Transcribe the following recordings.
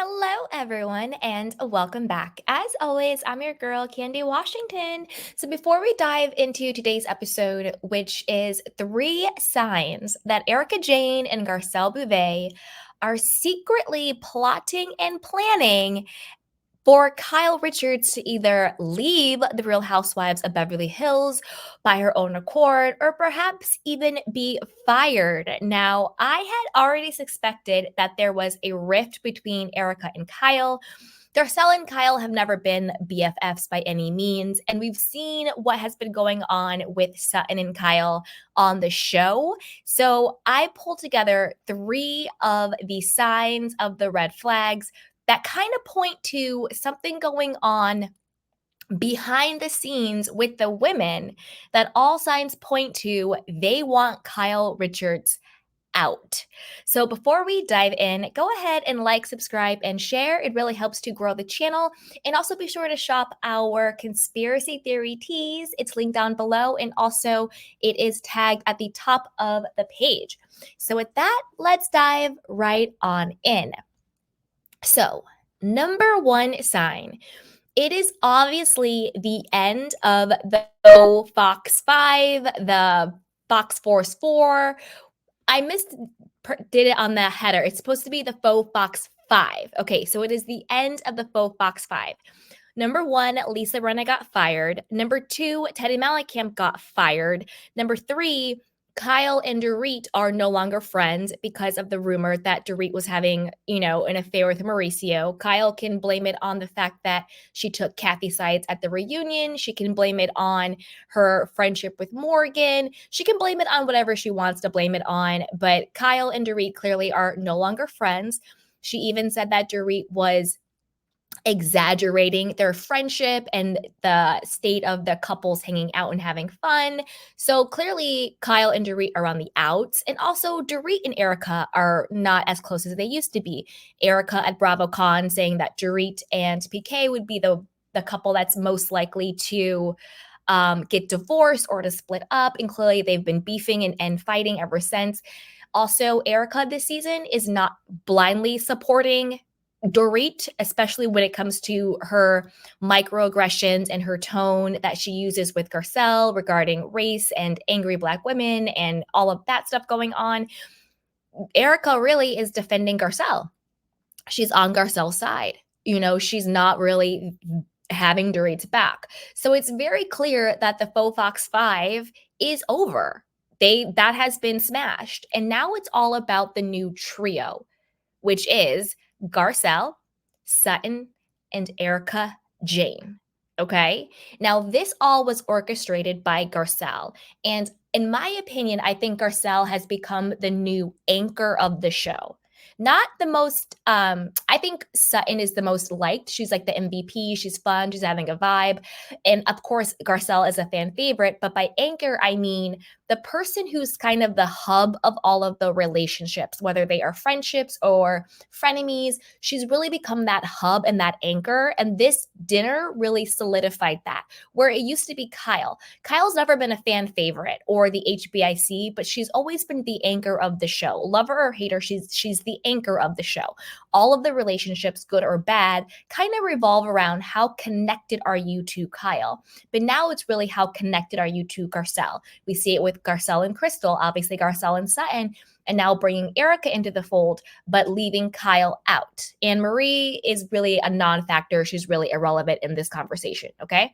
Hello, everyone, and welcome back. As always, I'm your girl, Candy Washington. So, before we dive into today's episode, which is 3 signs that Erika Jayne and Garcelle Beauvais are secretly plotting and planning for Kyle Richards to either leave the Real Housewives of Beverly Hills by her own accord or perhaps even be fired. Now, I had already suspected that there was a rift between Erika and Kyle. Garcelle and Kyle have never been BFFs by any means, and we've seen what has been going on with Sutton and Kyle on the show. So I pulled together 3 of the signs of the red flags that kind of point to something going on behind the scenes with the women that all signs point to they want Kyle Richards out. So before we dive in, go ahead and like, subscribe, and share. It really helps to grow the channel. And also be sure to shop our conspiracy theory tees. It's linked down below. And also it is tagged at the top of the page. So with that, let's dive right on in. So, number 1 sign, it is obviously the end of the Faux Fox 5, the Fox Force 4. I did it on the header. It's supposed to be the Faux Fox 5. Okay, so it is the end of the Faux Fox 5. Number 1, Lisa Rinna got fired. Number 2, Teddy Mellencamp got fired. Number 3, Kyle and Dorit are no longer friends because of the rumor that Dorit was having, an affair with Mauricio. Kyle can blame it on the fact that she took Kathy sides at the reunion. She can blame it on her friendship with Morgan. She can blame it on whatever she wants to blame it on. But Kyle and Dorit clearly are no longer friends. She even said that Dorit was exaggerating their friendship and the state of the couples hanging out and having fun. So clearly Kyle and Dorit are on the outs. And also Dorit and Erika are not as close as they used to be. Erika at BravoCon saying that Dorit and PK would be the couple that's most likely to get divorced or to split up. And clearly they've been beefing and fighting ever since. Also, Erika this season is not blindly supporting Dorit, especially when it comes to her microaggressions and her tone that she uses with Garcelle regarding race and angry Black women and all of that stuff going on. Erika really is defending Garcelle. She's on Garcelle's side. She's not really having Dorit's back. So it's very clear that the Faux Fox 5 is over. That has been smashed. And now it's all about the new trio, which is Garcelle, Sutton, and Erika Jayne. Okay. Now, this all was orchestrated by Garcelle. And in my opinion, I think Garcelle has become the new anchor of the show. Not the most, I think Sutton is the most liked. She's like the MVP. She's fun. She's having a vibe. And of course, Garcelle is a fan favorite. But by anchor, I mean the person who's kind of the hub of all of the relationships, whether they are friendships or frenemies. She's really become that hub and that anchor. And this dinner really solidified that, where it used to be Kyle. Kyle's never been a fan favorite or the HBIC, but she's always been the anchor of the show. Lover or hater, she's the anchor of the show. All of the relationships, good or bad, kind of revolve around how connected are you to Kyle. But now it's really how connected are you to Garcelle. We see it with Garcelle and Crystal, obviously Garcelle and Sutton, and now bringing Erika into the fold, but leaving Kyle out. Anne Marie is really a non-factor. She's really irrelevant in this conversation, okay?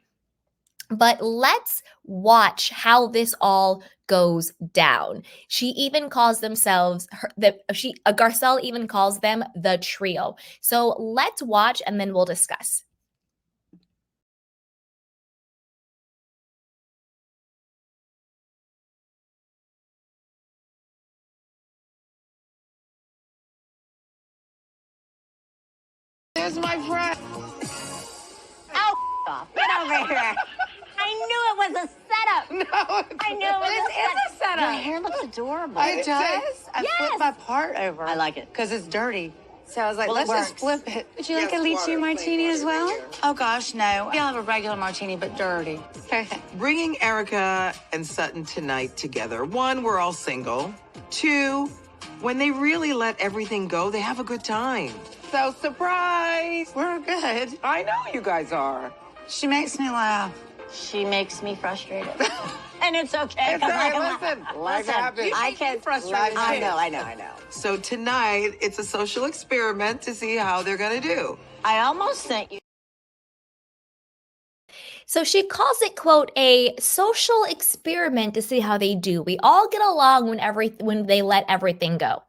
But let's watch how this all goes down. She even calls Garcelle even calls them the trio. So let's watch and then we'll discuss. There's my friend. Oh, off. Get over here. I knew it was a setup. No, I knew it was this is a setup. Your hair looks adorable. It does? I flipped my part over. I like it. Because it's dirty. So I was like, Well, let's it just works. flip it. Would you like a lychee martini as well? Oh, gosh, no. I'll have a regular martini, but dirty. Perfect. Bringing Erika and Sutton tonight together. 1, we're all single. 2, When they really let everything go, they have a good time. So surprise. We're good. I know you guys are. She makes me laugh. She makes me frustrated. And it's okay. It's 'cause all right, I can listen, laugh. life happens. I can frustrated I too. know. So tonight, it's a social experiment to see how they're going to do. I almost sent you. So she calls it, quote, a social experiment to see how they do. We all get along when they let everything go.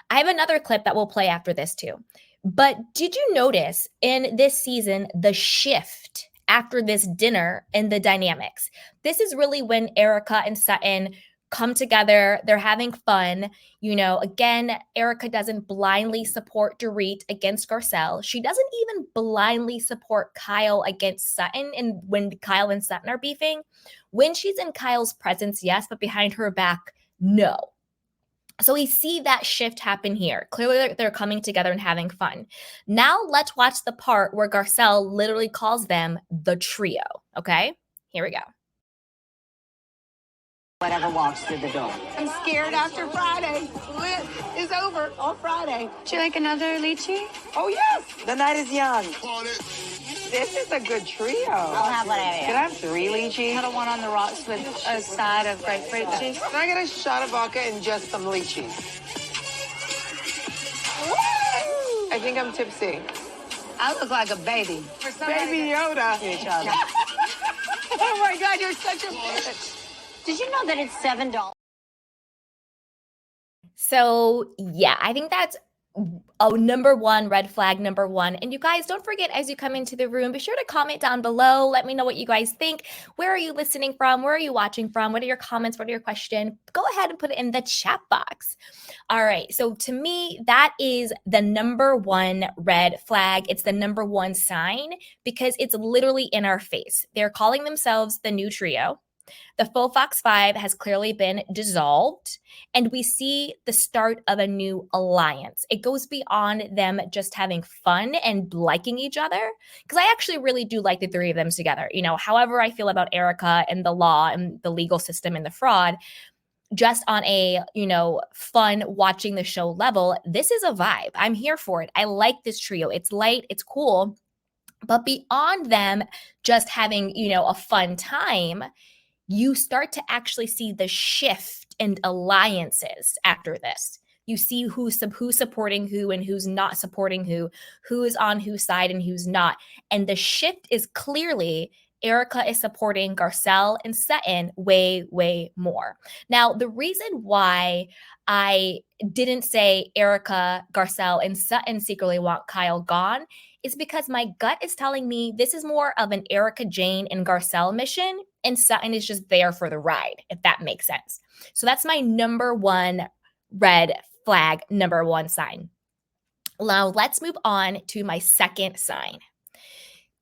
I have another clip that we'll play after this too. But did you notice in this season the shift after this dinner in the dynamics? This is really when Erika and Sutton come together. They're having fun. You know, again, Erika doesn't blindly support Dorit against Garcelle. She doesn't even blindly support Kyle against Sutton. And when Kyle and Sutton are beefing, when she's in Kyle's presence, yes, but behind her back, no. So we see that shift happen here. Clearly, they're coming together and having fun. Now let's watch the part where Garcelle literally calls them the trio. Okay, here we go. Whatever walks through the door. I'm scared after Friday. Lit is over on Friday. Would you like another lychee? Oh, yes. The night is young. This is a good trio. I'll have what I Can I have 3 lychees? Had a one on the rocks with a side of grapefruit juice. Can I get a shot of vodka and just some lychees? I think I'm tipsy. I look like a baby. Baby Yoda. to each other. Oh my God, you're such a bitch. Did you know that it's $7? So yeah, I think that's a number one red flag, number one. And you guys, don't forget, as you come into the room, be sure to comment down below. Let me know what you guys think. Where are you listening from? Where are you watching from? What are your comments? What are your questions? Go ahead and put it in the chat box. All right. So to me, that is the number one red flag. It's the number one sign because it's literally in our face. They're calling themselves the new trio. The Faux Fox 5 has clearly been dissolved, and we see the start of a new alliance. It goes beyond them just having fun and liking each other, because I actually really do like the three of them together. You know, however I feel about Erika and the law and the legal system and the fraud, just on a, fun watching the show level, this is a vibe. I'm here for it. I like this trio. It's light, it's cool, but beyond them just having, a fun time, you start to actually see the shift in alliances after this. You see who's supporting who and who's not supporting who is on whose side and who's not. And the shift is clearly Erika is supporting Garcelle and Sutton way, way more. Now, the reason why I didn't say Erika, Garcelle, and Sutton secretly want Kyle gone is because my gut is telling me this is more of an Erika Jayne and Garcelle mission, and Sutton is just there for the ride, if that makes sense. So that's my number one red flag, number one sign. Now let's move on to my second sign.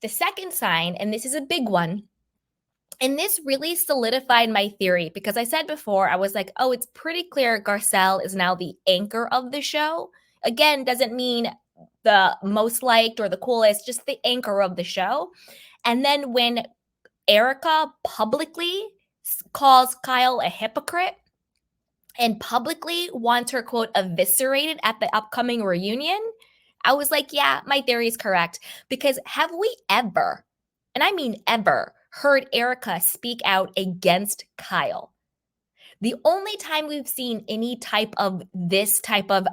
The second sign, and this is a big one, and this really solidified my theory because I said before, I was like, oh, it's pretty clear Garcelle is now the anchor of the show. Again, doesn't mean the most liked or the coolest, just the anchor of the show. And then when Erika publicly calls Kyle a hypocrite and publicly wants her, quote, eviscerated at the upcoming reunion, I was like, yeah, my theory is correct. Because have we ever, and I mean ever, heard Erika speak out against Kyle? The only time we've seen any type of this type of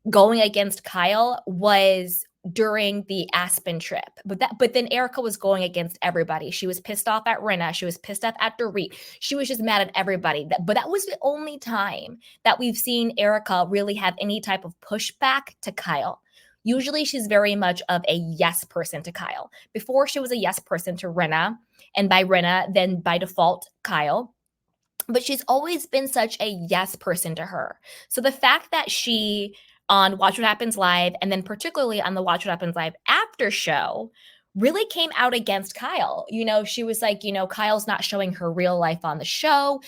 going against Kyle was during the Aspen trip. But then Erika was going against everybody. She was pissed off at Rinna. She was pissed off at Dorit. She was just mad at everybody. But that was the only time that we've seen Erika really have any type of pushback to Kyle. Usually she's very much of a yes person to Kyle. Before she was a yes person to Rinna, and by Rinna, then by default, Kyle. But she's always been such a yes person to her. So the fact that she on Watch What Happens Live, and then particularly on the Watch What Happens Live after show, really came out against Kyle. She was like, Kyle's not showing her real life on the show.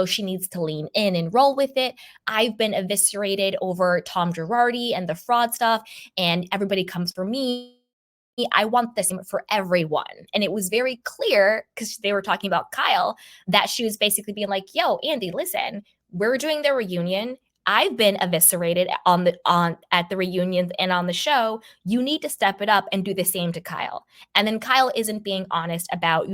She needs to lean in and roll with it. I've been eviscerated over Tom Girardi and the fraud stuff, and everybody comes for me. I want this for everyone. And it was very clear, because they were talking about Kyle, that she was basically being like, yo, Andy, listen, we're doing the reunion. I've been eviscerated at the reunions and on the show. You need to step it up and do the same to Kyle. And then Kyle isn't being honest about,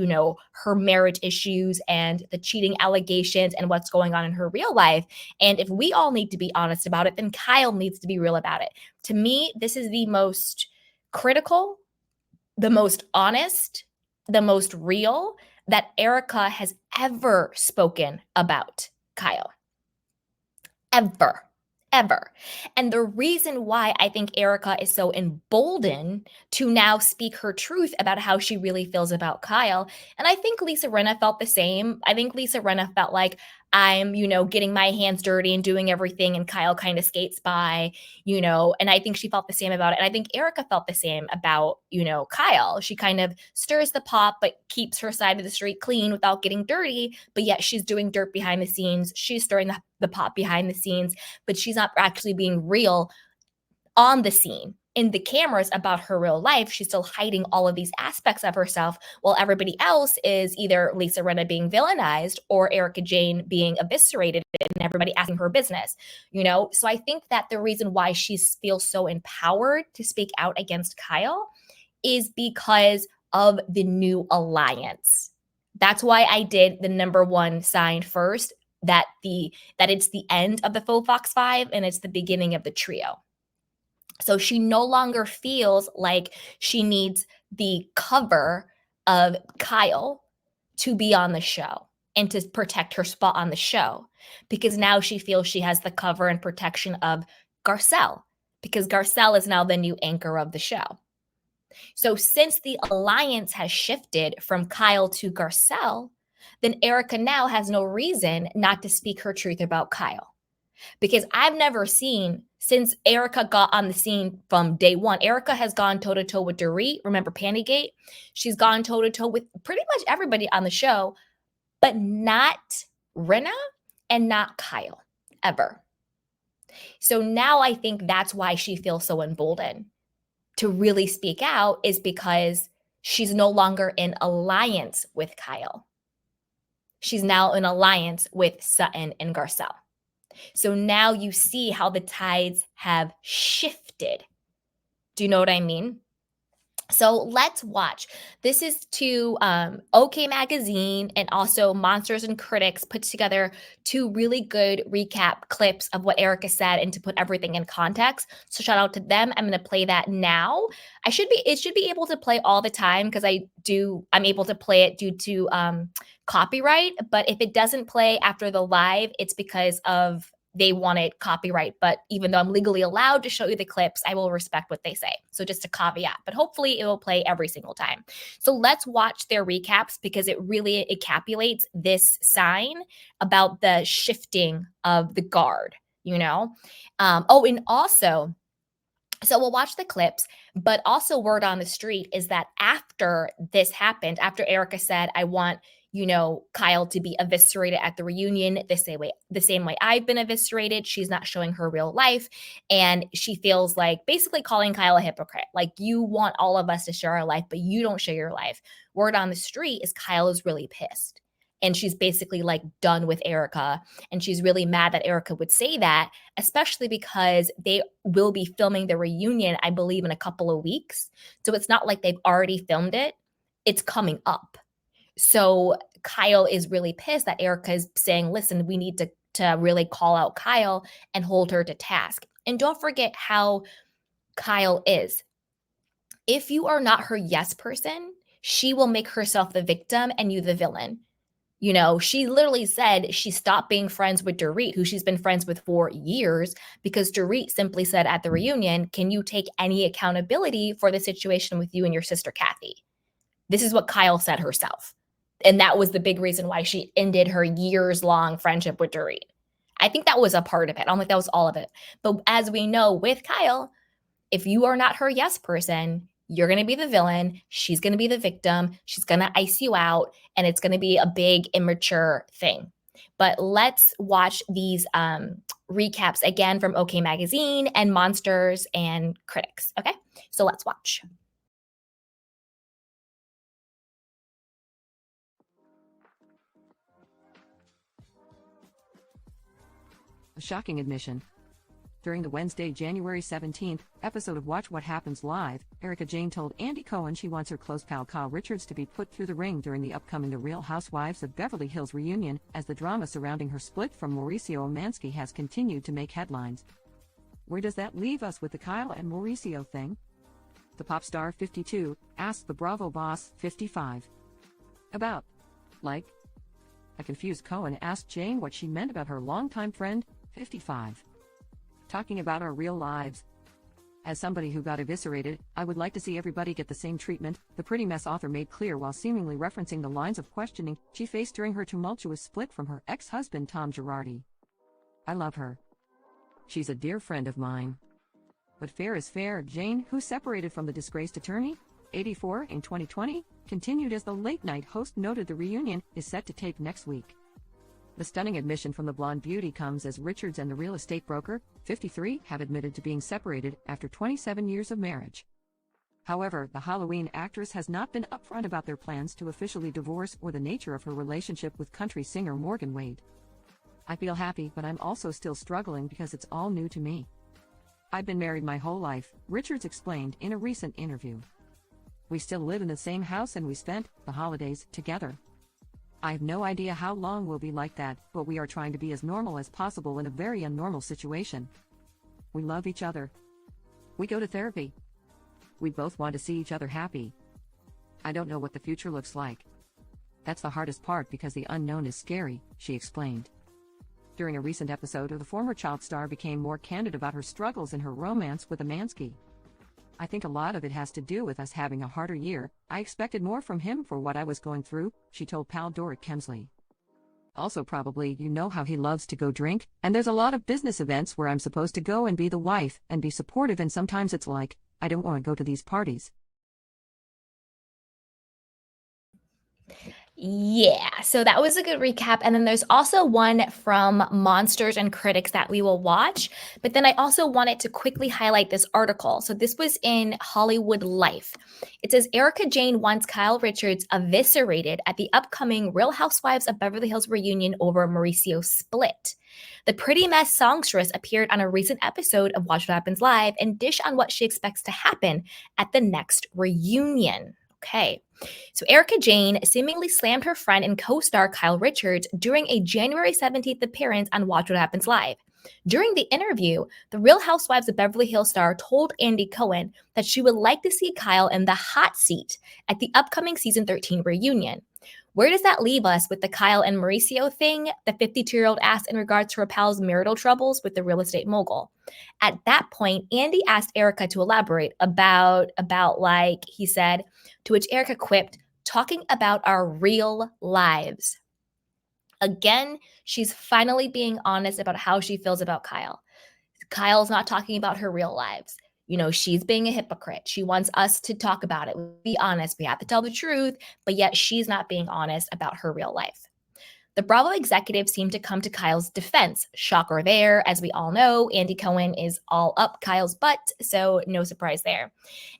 her marriage issues and the cheating allegations and what's going on in her real life. And if we all need to be honest about it, then Kyle needs to be real about it. To me, this is the most critical, the most honest, the most real that Erika has ever spoken about Kyle. Ever. And the reason why I think Erika is so emboldened to now speak her truth about how she really feels about Kyle. And I think Lisa Rinna felt the same. I think Lisa Rinna felt like I'm, getting my hands dirty and doing everything, and Kyle kind of skates by, and I think she felt the same about it. And I think Erika felt the same about, Kyle. She kind of stirs the pot, but keeps her side of the street clean without getting dirty, but yet she's doing dirt behind the scenes. She's stirring the pot behind the scenes, but she's not actually being real on the scene in the cameras about her real life. She's still hiding all of these aspects of herself while everybody else is either Lisa Rinna being villainized or Erika Jayne being eviscerated and everybody asking her business, So I think that the reason why she feels so empowered to speak out against Kyle is because of the new alliance. That's why I did the number one sign first, that it's the end of the Faux Fox 5 and it's the beginning of the trio. So she no longer feels like she needs the cover of Kyle to be on the show and to protect her spot on the show, because now she feels she has the cover and protection of Garcelle, because Garcelle is now the new anchor of the show. So since the alliance has shifted from Kyle to Garcelle, then Erika now has no reason not to speak her truth about Kyle. Because I've never seen, since Erika got on the scene from day one, Erika has gone toe-to-toe with Dorit. Remember Pantygate? She's gone toe-to-toe with pretty much everybody on the show, but not Rinna and not Kyle, ever. So now I think that's why she feels so emboldened to really speak out, is because she's no longer in alliance with Kyle. She's now in alliance with Sutton and Garcelle. So now you see how the tides have shifted. Do you know what I mean? So let's watch. This is to OK Magazine and also Monsters and Critics put together two really good recap clips of what Erika said and to put everything in context. So shout out to them. I'm going to play that now. It should be able to play all the time because I'm able to play it due to copyright. But if it doesn't play after the live, it's because of they wanted copyright. But even though I'm legally allowed to show you the clips, I will respect what they say. So just a caveat, but hopefully it will play every single time. So let's watch their recaps because it really encapsulates this sign about the shifting of the guard, and also, so we'll watch the clips, but also word on the street is that after this happened, after Erika said, I want Kyle to be eviscerated at the reunion the same way I've been eviscerated. She's not showing her real life. And she feels like basically calling Kyle a hypocrite. Like, you want all of us to share our life, but you don't share your life. Word on the street is Kyle is really pissed. And she's basically like done with Erika. And she's really mad that Erika would say that, especially because they will be filming the reunion, I believe, in a couple of weeks. So it's not like they've already filmed it. It's coming up. So Kyle is really pissed that Erika is saying, listen, we need to really call out Kyle and hold her to task. And don't forget how Kyle is. If you are not her yes person, she will make herself the victim and you the villain. She literally said she stopped being friends with Dorit, who she's been friends with for years, because Dorit simply said at the reunion, can you take any accountability for the situation with you and your sister, Kathy? This is what Kyle said herself. And that was the big reason why she ended her years-long friendship with Dorit. I think that was a part of it. I don't think that was all of it. But as we know with Kyle, if you are not her yes person, you're going to be the villain. She's going to be the victim. She's going to ice you out. And it's going to be a big, immature thing. But let's watch these recaps again from OK Magazine and Monsters and Critics. Okay, so let's watch. A shocking admission. During the Wednesday, January 17th episode of Watch What Happens Live, Erika Jayne told Andy Cohen she wants her close pal Kyle Richards to be put through the ring during the upcoming The Real Housewives of Beverly Hills reunion, as the drama surrounding her split from Mauricio Omansky has continued to make headlines. Where does that leave us with the Kyle and Mauricio thing? The pop star 52 asked the Bravo boss 55. About. Like? A confused Cohen asked Jayne what she meant about her longtime friend, 55. Talking about our real lives. As somebody who got eviscerated, I would like to see everybody get the same treatment, the Pretty Mess author made clear while seemingly referencing the lines of questioning she faced during her tumultuous split from her ex-husband Tom Girardi. I love her. She's a dear friend of mine. But fair is fair. Jayne, who separated from the disgraced attorney, 84, in 2020, continued as the late-night host noted the reunion is set to tape next week. The stunning admission from the blonde beauty comes as Richards and the real estate broker, 53, have admitted to being separated after 27 years of marriage. However, the Halloween actress has not been upfront about their plans to officially divorce or the nature of her relationship with country singer Morgan Wade. I feel happy, but I'm also still struggling because it's all new to me. I've been married my whole life, Richards explained in a recent interview. We still live in the same house and we spent the holidays together. I have no idea how long we'll be like that, but we are trying to be as normal as possible in a very unnormal situation. We love each other. We go to therapy. We both want to see each other happy. I don't know what the future looks like. That's the hardest part because the unknown is scary, she explained. During a recent episode, the former child star became more candid about her struggles in her romance with Omansky. I think a lot of it has to do with us having a harder year. I expected more from him for what I was going through, she told pal Dorrit Kemsley. Also probably you know how he loves to go drink, and there's a lot of business events where I'm supposed to go and be the wife and be supportive, and sometimes it's like, I don't want to go to these parties. Yeah, so that was a good recap. And then there's also one from Monsters and Critics that we will watch. But then I also wanted to quickly highlight this article. So this was in Hollywood Life. It says Erika Jayne wants Kyle Richards eviscerated at the upcoming Real Housewives of Beverly Hills reunion over Mauricio's split. The Pretty Mess songstress appeared on a recent episode of Watch What Happens Live and dished on what she expects to happen at the next reunion. Okay. So Erika Jayne seemingly slammed her friend and co-star Kyle Richards during a January 17th appearance on Watch What Happens Live. During the interview, the Real Housewives of Beverly Hills star told Andy Cohen that she would like to see Kyle in the hot seat at the upcoming season 13 reunion. Where does that leave us with the Kyle and Mauricio thing? The 52-year-old asked in regards to her pal's marital troubles with the real estate mogul. At that point, Andy asked Erika to elaborate about like he said, to which Erika quipped, talking about our real lives. Again, she's finally being honest about how she feels about Kyle. Kyle's not talking about her real lives. You know, she's being a hypocrite. She wants us to talk about it. Be honest. We have to tell the truth, but yet she's not being honest about her real life. The Bravo executives seem to come to Kyle's defense. Shocker there. As we all know, Andy Cohen is all up Kyle's butt, so no surprise there.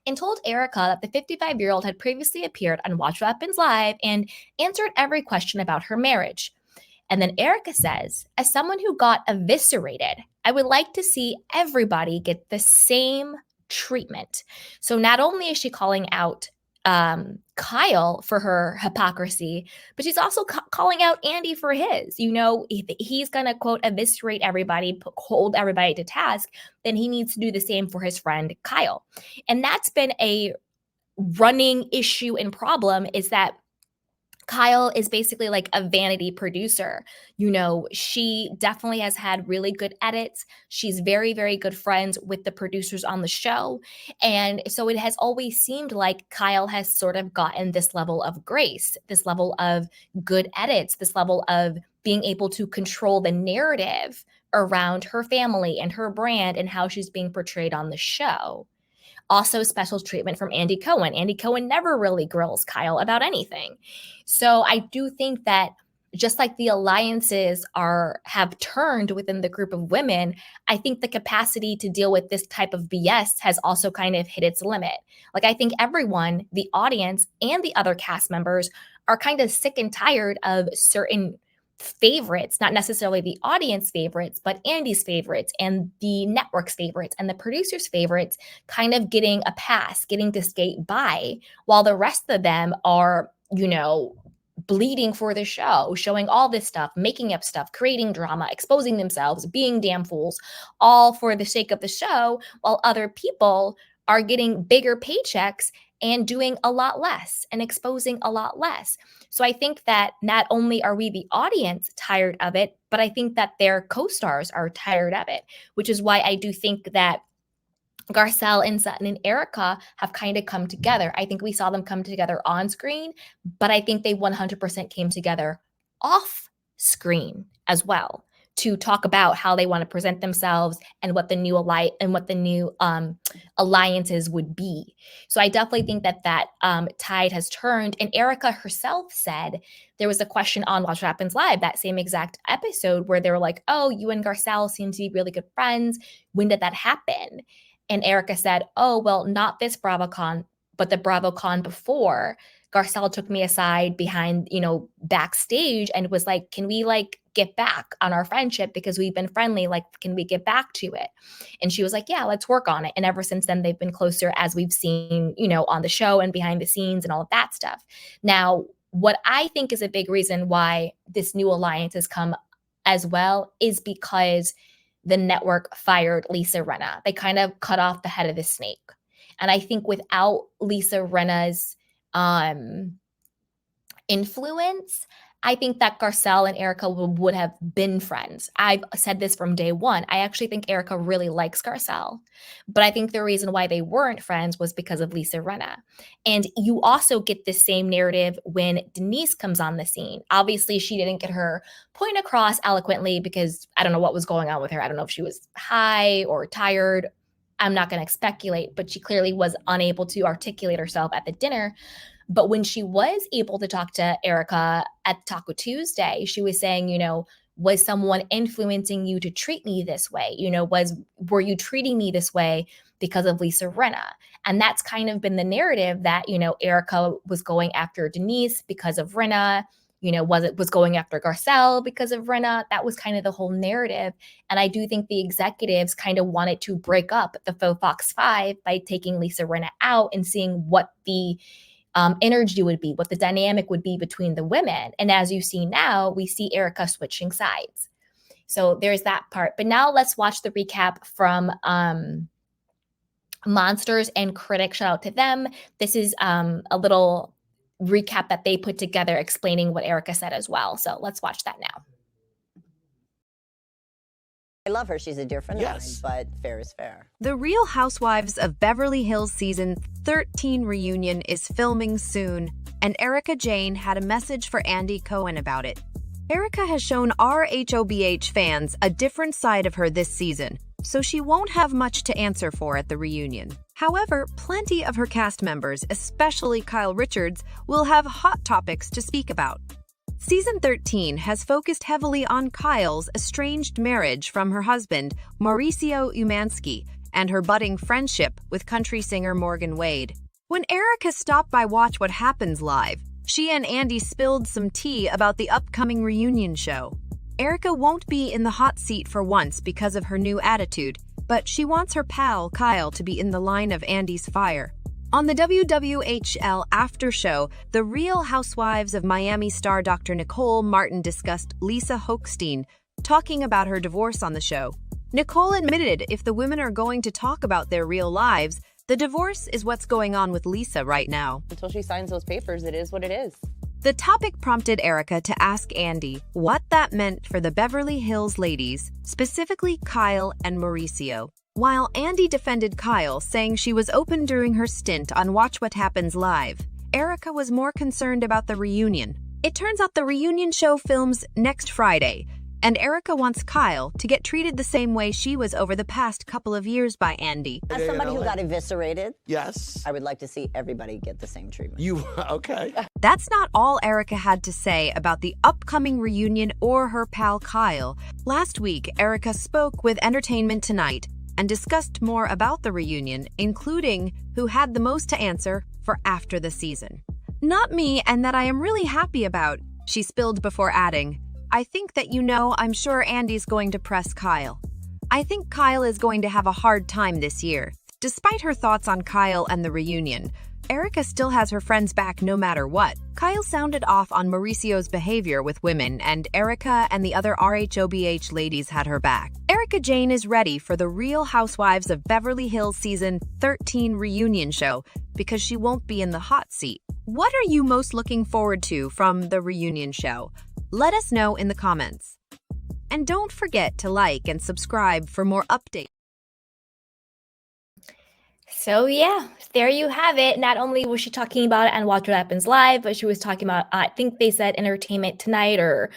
And told Erika that the 55-year-old had previously appeared on Watch What Happens Live and answered every question about her marriage. And then Erika says, as someone who got eviscerated, I would like to see everybody get the same treatment. So not only is she calling out Kyle for her hypocrisy, but she's also calling out Andy for his. You know, if he's going to, quote, eviscerate everybody, hold everybody to task, then he needs to do the same for his friend Kyle. And that's been a running issue and problem, is that Kyle is basically like a vanity producer. You know, she definitely has had really good edits. She's very, very good friends with the producers on the show. And so it has always seemed like Kyle has sort of gotten this level of grace, this level of good edits, this level of being able to control the narrative around her family and her brand and how she's being portrayed on the show. Also, special treatment from Andy Cohen. Andy Cohen never really grills Kyle about anything. So I do think that just like the alliances have turned within the group of women, I think the capacity to deal with this type of BS has also kind of hit its limit. Like, I think everyone, the audience and the other cast members, are kind of sick and tired of certain favorites, not necessarily the audience favorites, but Andy's favorites and the network's favorites and the producer's favorites kind of getting a pass, getting to skate by, while the rest of them are, bleeding for the show, showing all this stuff, making up stuff, creating drama, exposing themselves, being damn fools, all for the sake of the show, while other people are getting bigger paychecks and doing a lot less and exposing a lot less. So I think that not only are we, the audience, tired of it, but I think that their co-stars are tired of it, which is why I do think that Garcelle and Sutton and Erika have kind of come together. I think we saw them come together on screen, but I think they 100% came together off screen as well to talk about how they want to present themselves and what the new alliances would be. So I definitely think that tide has turned. And Erika herself said, there was a question on Watch What Happens Live, that same exact episode, where they were like, oh, you and Garcelle seem to be really good friends. When did that happen? And Erika said, oh, well, not this BravoCon, but the BravoCon before. Garcelle took me aside behind, backstage and was like, can we get back on our friendship because we've been friendly? Can we get back to it? And she was like, yeah, let's work on it. And ever since then, they've been closer, as we've seen, on the show and behind the scenes and all of that stuff. Now, what I think is a big reason why this new alliance has come as well is because the network fired Lisa Rinna. They kind of cut off the head of the snake. And I think without Lisa Rinna's influence, I think that Garcelle and Erika would have been friends. I've said this from day one. I actually think Erika really likes Garcelle, but I think the reason why they weren't friends was because of Lisa Rinna. And you also get the same narrative when Denise comes on the scene. Obviously, she didn't get her point across eloquently because I don't know what was going on with her. I don't know if she was high or tired. I'm not going to speculate, but she clearly was unable to articulate herself at the dinner. But when she was able to talk to Erika at Taco Tuesday, she was saying, was someone influencing you to treat me this way? Were you treating me this way because of Lisa Rinna? And that's kind of been the narrative that, Erika was going after Denise because of Rinna, was going after Garcelle because of Rinna. That was kind of the whole narrative. And I do think the executives kind of wanted to break up the Faux Fox 5 by taking Lisa Rinna out and seeing what the energy would be, what the dynamic would be between the women. And as you see now, we see Erika switching sides. So there's that part. But now let's watch the recap from Monsters and Critics. Shout out to them. This is a little recap that they put together explaining what Erika said as well. So let's watch that now. I love her. She's a dear friend of mine, but fair is fair. The Real Housewives of Beverly Hills Season 13 reunion is filming soon, and Erika Jayne had a message for Andy Cohen about it. Erika has shown our HOBH fans a different side of her this season, so she won't have much to answer for at the reunion. However, plenty of her cast members, especially Kyle Richards, will have hot topics to speak about. Season 13 has focused heavily on Kyle's estranged marriage from her husband, Mauricio Umansky, and her budding friendship with country singer Morgan Wade. When Erika stopped by Watch What Happens Live, she and Andy spilled some tea about the upcoming reunion show. Erika won't be in the hot seat for once because of her new attitude, but she wants her pal Kyle to be in the line of Andy's fire. On the WWHL After Show, the Real Housewives of Miami star Dr. Nicole Martin discussed Lisa Hochstein, talking about her divorce on the show. Nicole admitted if the women are going to talk about their real lives, the divorce is what's going on with Lisa right now. Until she signs those papers, it is what it is. The topic prompted Erika to ask Andy what that meant for the Beverly Hills ladies, specifically Kyle and Mauricio. While Andy defended Kyle, saying she was open during her stint on Watch What Happens Live, Erika was more concerned about the reunion. It turns out the reunion show films next Friday, and Erika wants Kyle to get treated the same way she was over the past couple of years by Andy. As somebody who got eviscerated, yes, I would like to see everybody get the same treatment. Okay? That's not all Erika had to say about the upcoming reunion or her pal Kyle. Last week, Erika spoke with Entertainment Tonight and discussed more about the reunion, including who had the most to answer for after the season. Not me, and that I am really happy about, she spilled before adding, I think that I'm sure Andy's going to press Kyle. I think Kyle is going to have a hard time this year. Despite her thoughts on Kyle and the reunion, Erika still has her friends back no matter what. Kyle sounded off on Mauricio's behavior with women, and Erika and the other RHOBH ladies had her back. Erika Jayne is ready for the Real Housewives of Beverly Hills Season 13 reunion show because she won't be in the hot seat. What are you most looking forward to from the reunion show? Let us know in the comments. And don't forget to like and subscribe for more updates. So yeah, there you have it. Not only was she talking about it on Watch What Happens Live, but she was talking about, I think they said Entertainment Tonight or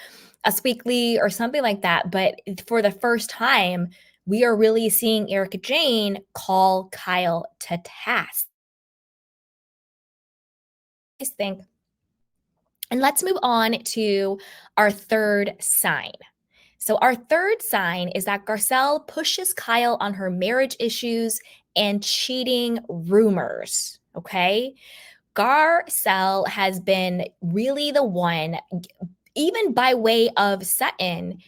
Us Weekly or something like that. But for the first time, we are really seeing Erika Jayne call Kyle to task. I think. And let's move on to our third sign. So our third sign is that Garcelle pushes Kyle on her marriage issues and cheating rumors, okay? Garcelle has been really the one, even by way of Sutton,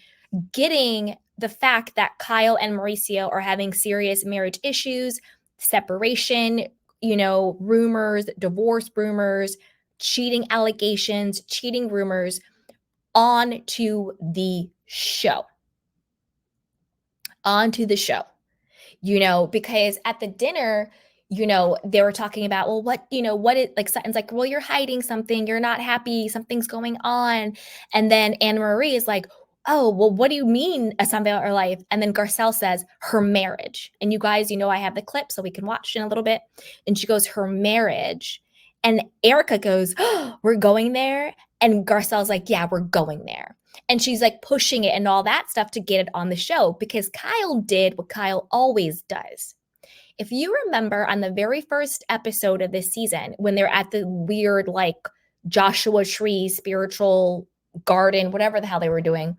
getting the fact that Kyle and Mauricio are having serious marriage issues, separation, rumors, divorce rumors, cheating allegations, cheating rumors onto the show. Because at the dinner, they were talking about, well, like Sutton's like, well, you're hiding something. You're not happy. Something's going on. And then Anne Marie is like, oh, well, what do you mean something about her life? And then Garcelle says her marriage. And you guys, I have the clip so we can watch in a little bit. And she goes, her marriage. And Erika goes, oh, we're going there. And Garcelle's like, yeah, we're going there. And she's like pushing it and all that stuff to get it on the show because Kyle did what Kyle always does. If you remember on the very first episode of this season, when they're at the weird, like Joshua Tree spiritual garden, whatever the hell they were doing.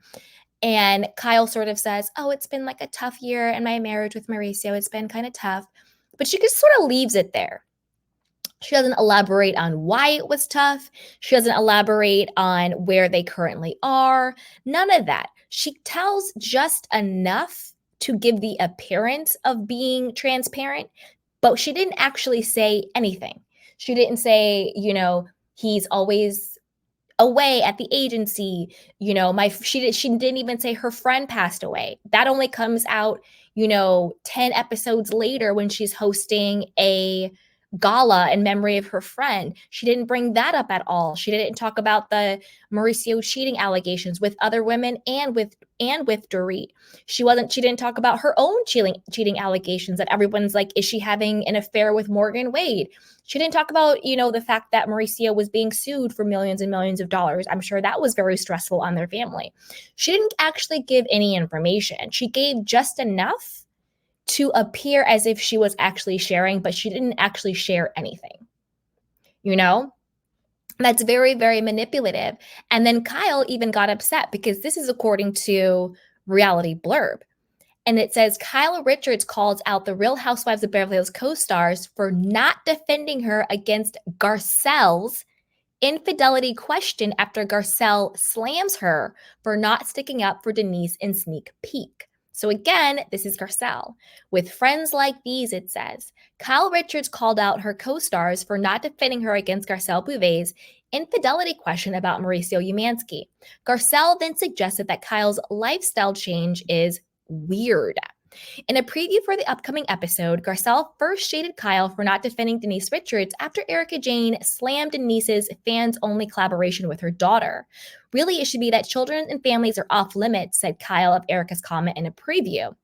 And Kyle sort of says, oh, it's been like a tough year in my marriage with Mauricio. It's been kind of tough. But she just sort of leaves it there. She doesn't elaborate on why it was tough. She doesn't elaborate on where they currently are. None of that. She tells just enough to give the appearance of being transparent, but she didn't actually say anything. She didn't say, he's always away at the agency. She didn't even say her friend passed away. That only comes out, 10 episodes later when she's hosting a gala in memory of her friend. She didn't bring that up at all. She didn't talk about the Mauricio cheating allegations with other women and with Dorit. She didn't talk about her own cheating allegations that everyone's like, is she having an affair with Morgan Wade? She didn't talk about, the fact that Mauricio was being sued for millions and millions of dollars. I'm sure that was very stressful on their family. She didn't actually give any information. She gave just enough to appear as if she was actually sharing, but she didn't actually share anything. That's very, very manipulative. And then Kyle even got upset because this is according to Reality Blurb. And it says Kyle Richards calls out the Real Housewives of Beverly Hills co-stars for not defending her against Garcelle's infidelity question after Garcelle slams her for not sticking up for Denise in Sneak Peek. So again, this is Garcelle. With friends like these, it says, Kyle Richards called out her co-stars for not defending her against Garcelle Beauvais' infidelity question about Mauricio Umansky. Garcelle then suggested that Kyle's lifestyle change is weird. In a preview for the upcoming episode, Garcelle first shaded Kyle for not defending Denise Richards after Erika Jayne slammed Denise's fans-only collaboration with her daughter. Really, it should be that children and families are off limits, said Kyle of Erika's comment in a preview.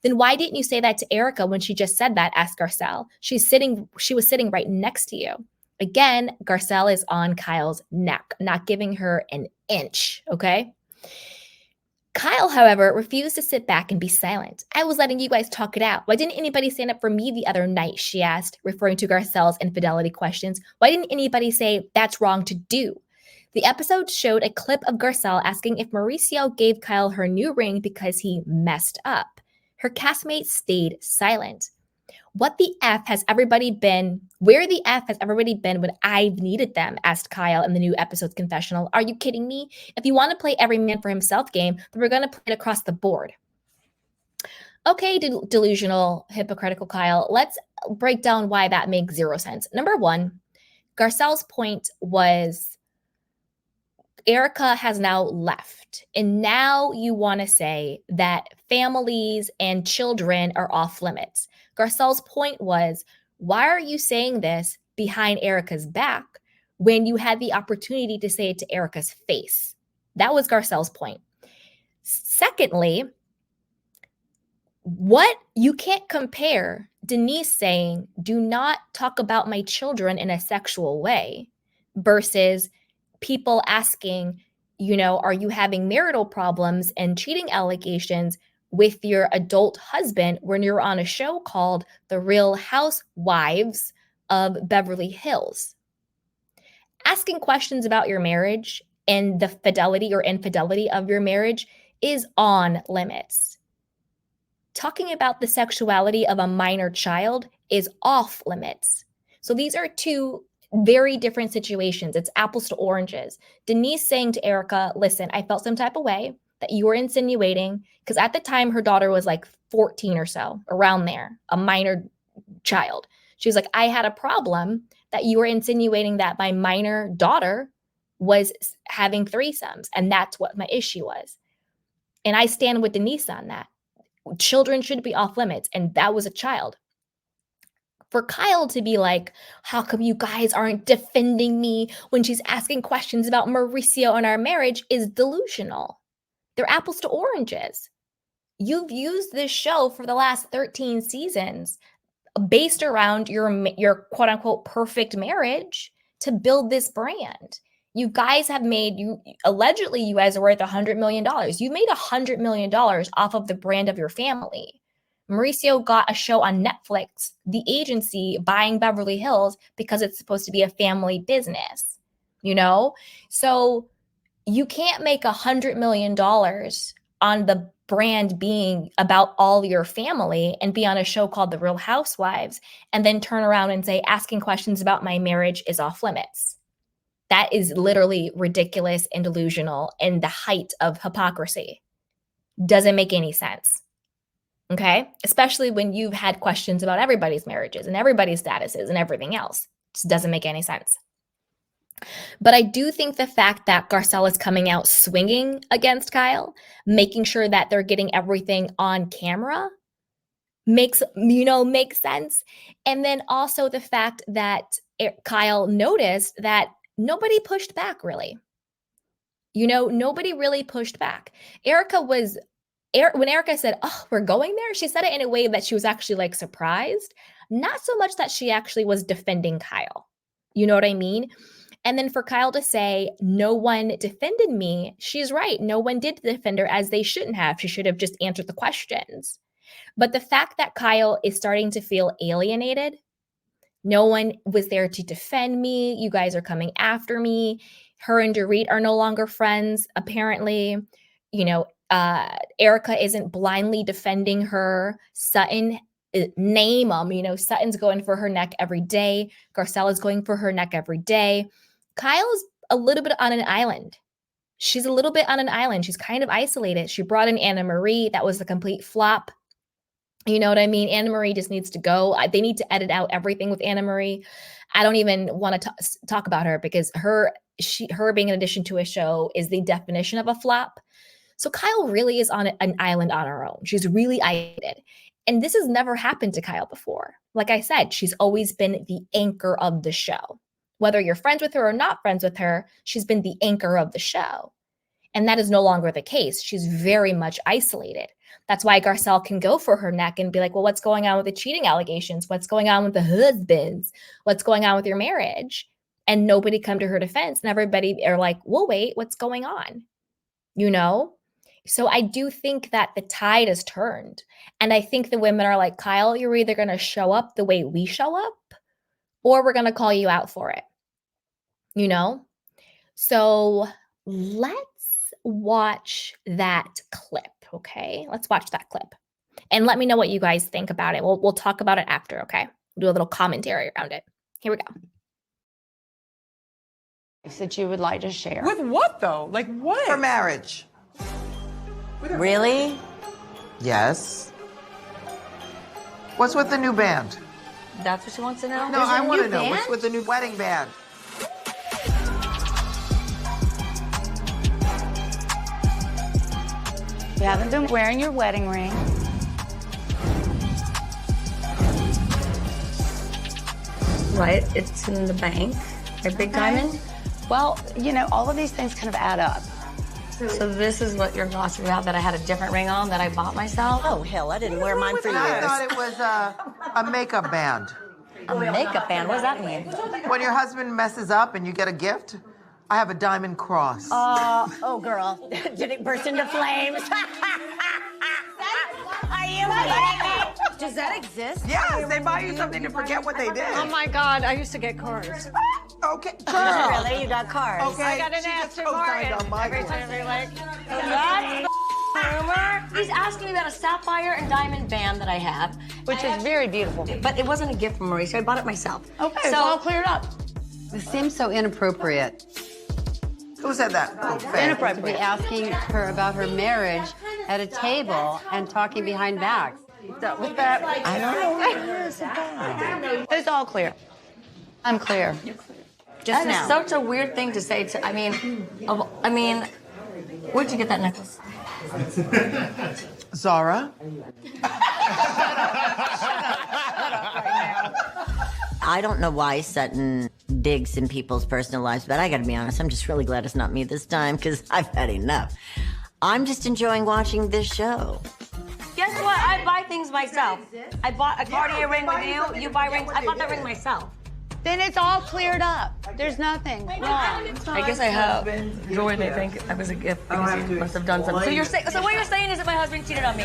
Then why didn't you say that to Erika when she just said that, asked Garcelle. She was sitting right next to you. Again, Garcelle is on Kyle's neck, not giving her an inch, okay? Kyle, however, refused to sit back and be silent. I was letting you guys talk it out. Why didn't anybody stand up for me the other night, she asked, referring to Garcelle's infidelity questions. Why didn't anybody say that's wrong to do? The episode showed a clip of Garcelle asking if Mauricio gave Kyle her new ring because he messed up. Her castmates stayed silent. What the F has everybody been? Where the F has everybody been when I've needed them? Asked Kyle in the new episode's confessional. Are you kidding me? If you want to play every man for himself game, then we're going to play it across the board. Okay, delusional, hypocritical Kyle. Let's break down why that makes zero sense. Number one, Garcelle's point was Erika has now left. And now you want to say that families and children are off limits. Garcelle's point was, why are you saying this behind Erika's back when you had the opportunity to say it to Erika's face? That was Garcelle's point. Secondly, what you can't compare Denise saying, do not talk about my children in a sexual way versus people asking, are you having marital problems and cheating allegations with your adult husband when you're on a show called The Real Housewives of Beverly Hills? Asking questions about your marriage and the fidelity or infidelity of your marriage is on limits. Talking about the sexuality of a minor child is off limits. So these are two very different situations. It's apples to oranges. Denise saying to Erika, listen, I felt some type of way that you were insinuating, because at the time her daughter was like 14 or so, around there, a minor child. She was like, I had a problem that you were insinuating that my minor daughter was having threesomes, and that's what my issue was. And I stand with Denise on that. Children should be off limits, and that was a child. For Kyle to be like, how come you guys aren't defending me when she's asking questions about Mauricio and our marriage is delusional. They're apples to oranges. You've used this show for the last 13 seasons based around your quote unquote perfect marriage to build this brand. You guys have made, allegedly you guys are worth $100 million. You made $100 million off of the brand of your family. Mauricio got a show on Netflix, the agency buying Beverly Hills because it's supposed to be a family business, So you can't make $100 million on the brand being about all your family and be on a show called The Real Housewives and then turn around and say, asking questions about my marriage is off limits. That is literally ridiculous and delusional and the height of hypocrisy. Doesn't make any sense. Okay? Especially when you've had questions about everybody's marriages and everybody's statuses and everything else. Just doesn't make any sense. But I do think the fact that Garcelle is coming out swinging against Kyle, making sure that they're getting everything on camera makes sense. And then also the fact that Kyle noticed that nobody pushed back really. Nobody really pushed back. When Erika said, oh, we're going there, she said it in a way that she was actually like surprised. Not so much that she actually was defending Kyle. You know what I mean? And then for Kyle to say, no one defended me, she's right. No one did defend her as they shouldn't have. She should have just answered the questions. But the fact that Kyle is starting to feel alienated, no one was there to defend me. You guys are coming after me. Her and Dorit are no longer friends, apparently. Erika isn't blindly defending her. Sutton, name them. Sutton's going for her neck every day. Garcelle is going for her neck every day. Kyle's a little bit on an island. She's a little bit on an island. She's kind of isolated. She brought in Anna Marie. That was a complete flop. You know what I mean? Anna Marie just needs to go. They need to edit out everything with Anna Marie. I don't even want to talk about her because her being an addition to a show is the definition of a flop. So Kyle really is on an island on her own. She's really isolated. And this has never happened to Kyle before. Like I said, she's always been the anchor of the show. Whether you're friends with her or not friends with her, she's been the anchor of the show. And that is no longer the case. She's very much isolated. That's why Garcelle can go for her neck and be like, well, what's going on with the cheating allegations? What's going on with the husbands? What's going on with your marriage? And nobody come to her defense. And everybody are like, well, wait, what's going on? So I do think that the tide has turned. And I think the women are like, Kyle, you're either going to show up the way we show up or we're going to call you out for it. So let's watch that clip. Okay, let's watch that clip. And let me know what you guys think about it. We'll talk about it after, okay? We'll do a little commentary around it. Here we go. That you would like to share. With what though? Like what? For marriage. Really? Yes. What's with the new band? That's what she wants to know? No, I want to know. What's with the new wedding band? You haven't been wearing your wedding ring. Right, it's in the bank. A big diamond. Well, you know, all of these things kind of add up. So this is what you're gossiping about, that I had a different ring on that I bought myself? Oh, hell, I didn't wear mine for I years. thought it was a makeup band. A makeup band? What does that mean? When your husband messes up and you get a gift, I have a diamond cross. Oh, girl. Did it burst into flames? Are you kidding me? Does that exist? Yes, they buy you something to forget what they did. Oh my God, I used to get cards. Okay, girl. Really? You got cards? Okay, I got an she just Aston co-signed Martin on my every one. time they like. That's rumor. He's asking me about a sapphire and diamond band that I have, which is very beautiful. But it wasn't a gift from Mauricio. I bought it myself. Okay, so all cleared up. This seems so inappropriate. Who said that? Oh, To be asking her about her marriage at a table and talking behind backs. With that, I don't know. it's all clear. I'm clear. Just That now. is such a weird thing to say to. I mean, where'd you get that necklace? Zara? I don't know why Sutton digs in people's personal lives, but I gotta be honest, I'm just really glad it's not me this time, because I've had enough. I'm just enjoying watching this show. Guess what? I buy things myself. I bought a Cartier ring with you. You buy rings. I bought that ring myself. Then it's all cleared up. There's nothing wrong. I guess I have joy. They think I was a gift because you must have done something. So you're saying? So what you're saying is that my husband cheated on me?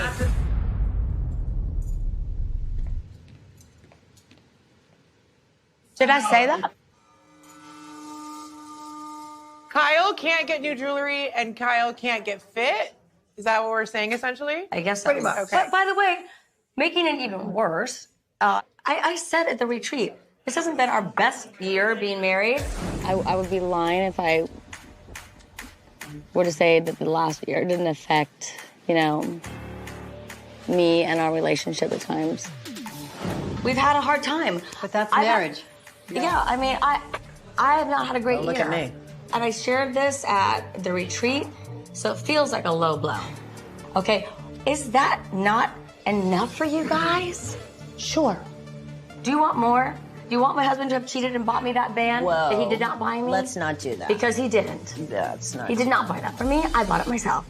Did I say that? Kyle can't get new jewelry and Kyle can't get fit? Is that what we're saying essentially? I guess Pretty much. Okay. But by the way, making it even worse, I said at the retreat, this hasn't been our best year being married. I would be lying if I were to say that the last year didn't affect, you know, me and our relationship at times. We've had a hard time. But that's marriage. Yeah, I mean, I have not had a great year. Look at me. And I shared this at the retreat, so it feels like a low blow. Okay, is that not enough for you guys? Sure. Do you want more? Do you want my husband to have cheated and bought me that band that he did not buy me? Let's not do that. Because he didn't. That's not. He did not buy that for me. I bought it myself.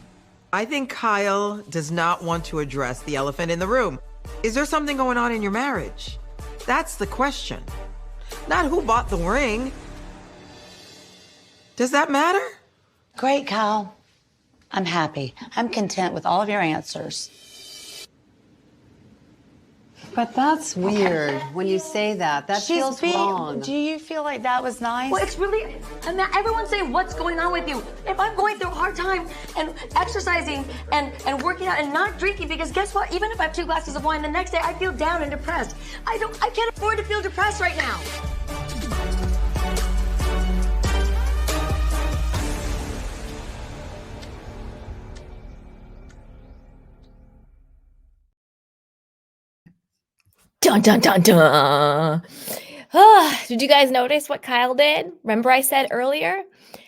I think Kyle does not want to address the elephant in the room. Is there something going on in your marriage? That's the question. Not who bought the ring. Does that matter? Great, Kyle. I'm happy. I'm content with all of your answers. But that's weird when you say that. That feels wrong. Do you feel like that was nice? Well, it's really, and now everyone's saying, what's going on with you? If I'm going through a hard time and exercising and working out and not drinking, because guess what? Even if I have 2 glasses of wine, the next day I feel down and depressed. I can't afford to feel depressed right now. Dun, dun, dun, dun. Did you guys notice what Kyle did? Remember I said earlier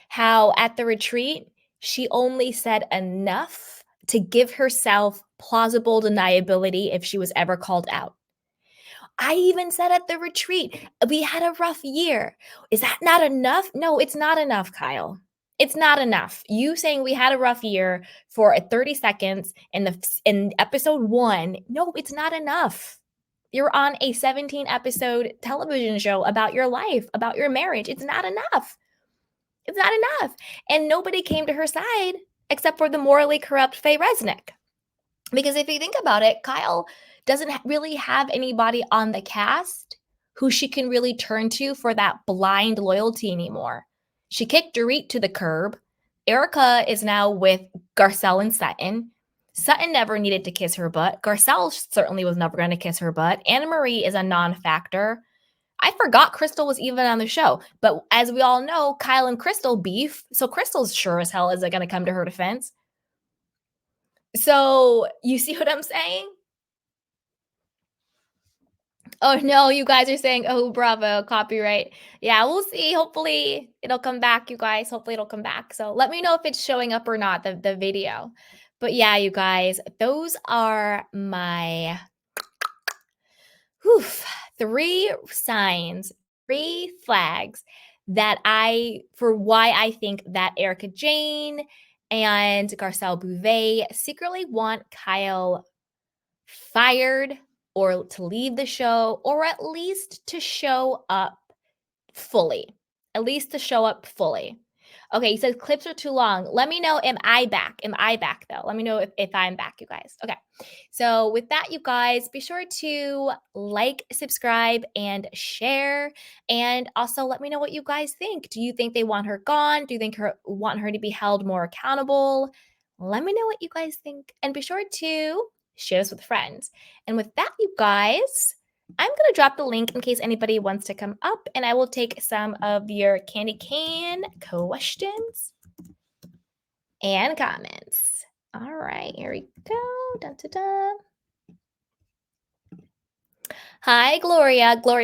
how at the retreat, she only said enough to give herself plausible deniability if she was ever called out. I even said at the retreat, we had a rough year. Is that not enough? No, it's not enough, Kyle. It's not enough. You saying we had a rough year for 30 seconds in episode 1, no, it's not enough. You're on a 17-episode television show about your life, about your marriage. It's not enough. It's not enough. And nobody came to her side except for the morally corrupt Faye Resnick. Because if you think about it, Kyle doesn't really have anybody on the cast who she can really turn to for that blind loyalty anymore. She kicked Dorit to the curb. Erika is now with Garcelle and Sutton. Sutton never needed to kiss her butt. Garcelle certainly was never going to kiss her butt. Anna Marie is a non-factor. I forgot Crystal was even on the show. But as we all know, Kyle and Crystal beef. So Crystal's sure as hell isn't going to come to her defense. So you see what I'm saying? Oh no, you guys are saying, oh, bravo, copyright. Yeah, we'll see. Hopefully it'll come back, you guys. Hopefully it'll come back. So let me know if it's showing up or not, the video. But yeah, you guys, those are my 3 signs, 3 flags that for why I think that Erika Jayne and Garcelle Beauvais secretly want Kyle fired or to leave the show, or at least to show up fully. At least to show up fully. Okay, he says clips are too long. Let me know, am I back? Am I back, though? Let me know if I'm back, you guys. Okay, so with that, you guys, be sure to like, subscribe, and share. And also let me know what you guys think. Do you think they want her gone? Do you think want her to be held more accountable? Let me know what you guys think. And be sure to share this with friends. And with that, you guys, I'm going to drop the link in case anybody wants to come up, and I will take some of your candy cane questions and comments. All right, here we go. Dun, dun, dun. Hi, Gloria. Gloria